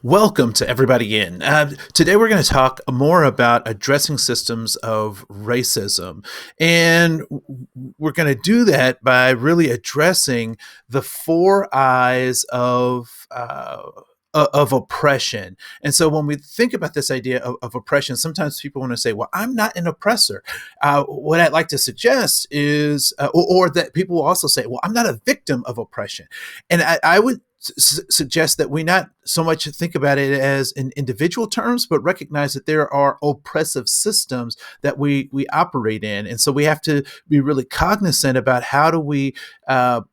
Welcome to everybody in. Today we're going to talk more about addressing systems of racism. And we're going to do that by really addressing the four eyes of oppression. And so when we think about this idea of oppression, sometimes people want to say, well, I'm not an oppressor. What I'd like to suggest is, or that people will also say, well, I'm not a victim of oppression. And I would suggest that we not so much think about it as in individual terms, but recognize that there are oppressive systems that we operate in. And so we have to be really cognizant about how do we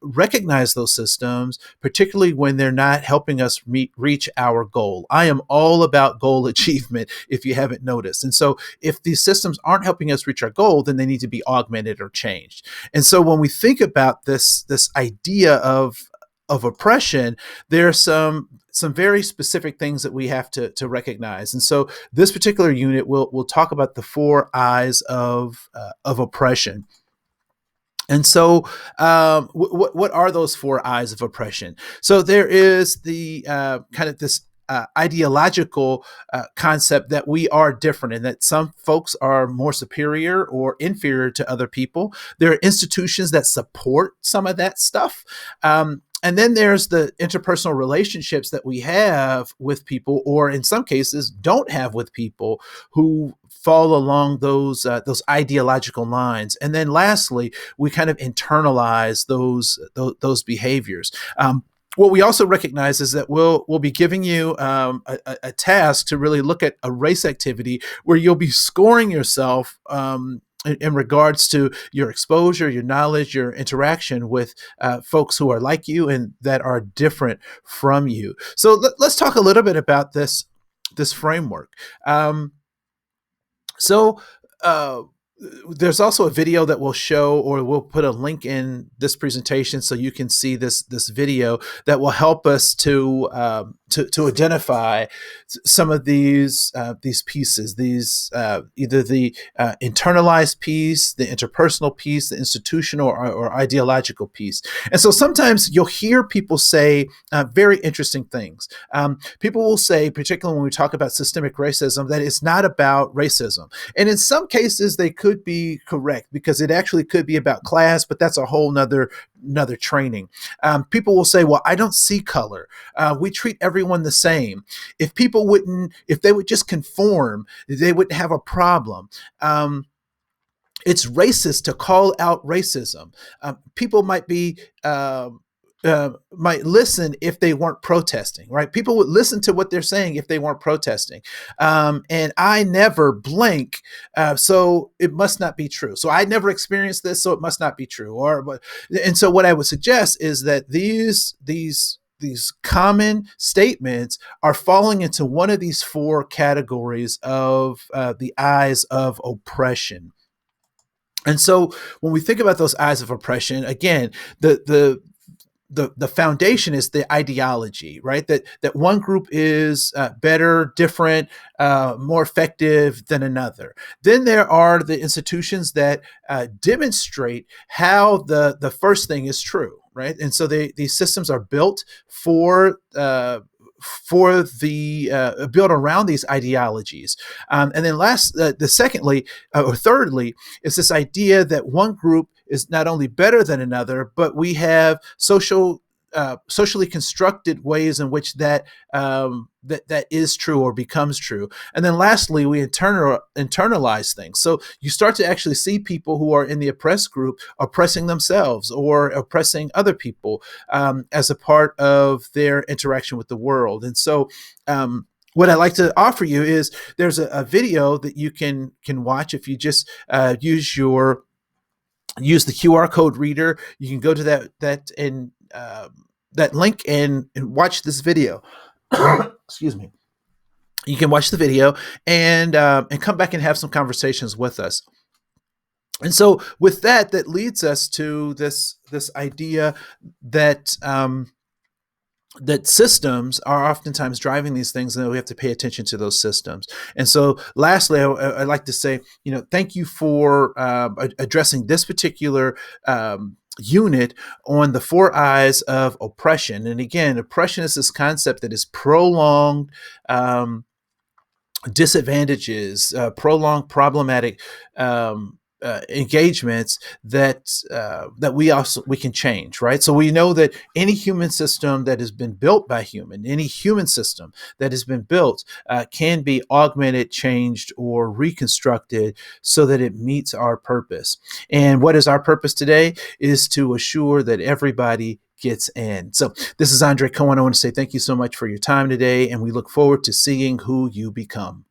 recognize those systems, particularly when they're not helping us reach our goal. I am all about goal achievement, if you haven't noticed. And so if these systems aren't helping us reach our goal, then they need to be augmented or changed. And so when we think about this idea of oppression, there are some very specific things that we have to recognize. And so this particular unit will talk about the four eyes of oppression. And so what are those four eyes of oppression? So there is the kind of this ideological concept that we are different and that some folks are more superior or inferior to other people. There are institutions that support some of that stuff. And then there's the interpersonal relationships that we have with people, or in some cases don't have with people, who fall along those ideological lines. And then lastly, we kind of internalize those behaviors. What we also recognize is that we'll be giving you a task to really look at a race activity where you'll be scoring yourself in regards to your exposure, your knowledge, your interaction with folks who are like you and that are different from you. So let's talk a little bit about this framework. There's also a video that we'll show, or we'll put a link in this presentation so you can see this video that will help us to identify some of these pieces, either the internalized piece, the interpersonal piece, the institutional or ideological piece. And so sometimes you'll hear people say very interesting things. People will say, particularly when we talk about systemic racism, that it's not about racism. And in some cases, they could be correct, because it actually could be about class, but that's a whole nother training. People will say, well, I don't see color. We treat everyone the same. If they would just conform, they wouldn't have a problem. It's racist to call out racism. People might listen if they weren't protesting, right? People would listen to what they're saying if they weren't protesting. And I never blink, so it must not be true. So I never experienced this, so it must not be true. And so what I would suggest is that these common statements are falling into one of these four categories of the eyes of oppression. And so when we think about those eyes of oppression, again, the foundation is the ideology, right? That one group is better, different, more effective than another. Then there are the institutions that demonstrate how the first thing is true, right? And so these systems are built built around these ideologies. And then thirdly, is this idea that one group is not only better than another, but we have socially constructed ways in which that is true or becomes true. And then lastly, we internalize things. So you start to actually see people who are in the oppressed group oppressing themselves or oppressing other people as a part of their interaction with the world. And so what I'd like to offer you is there's a video that you can watch if you just use the QR code reader. You can go to that link and watch this video. Excuse me. You can watch the video and come back and have some conversations with us. And so with that leads us to this idea that that systems are oftentimes driving these things, and we have to pay attention to those systems. And so lastly, I'd like to say, thank you for addressing this particular unit on the four eyes of oppression. And again, oppression is this concept that is prolonged disadvantages, prolonged problematic engagements that we can change, right? So we know that any human system that has been built by human, any human system that has been built can be augmented, changed, or reconstructed so that it meets our purpose. And what is our purpose today is to assure that everybody gets in. So this is Andre Koen. I want to say thank you so much for your time today, and we look forward to seeing who you become.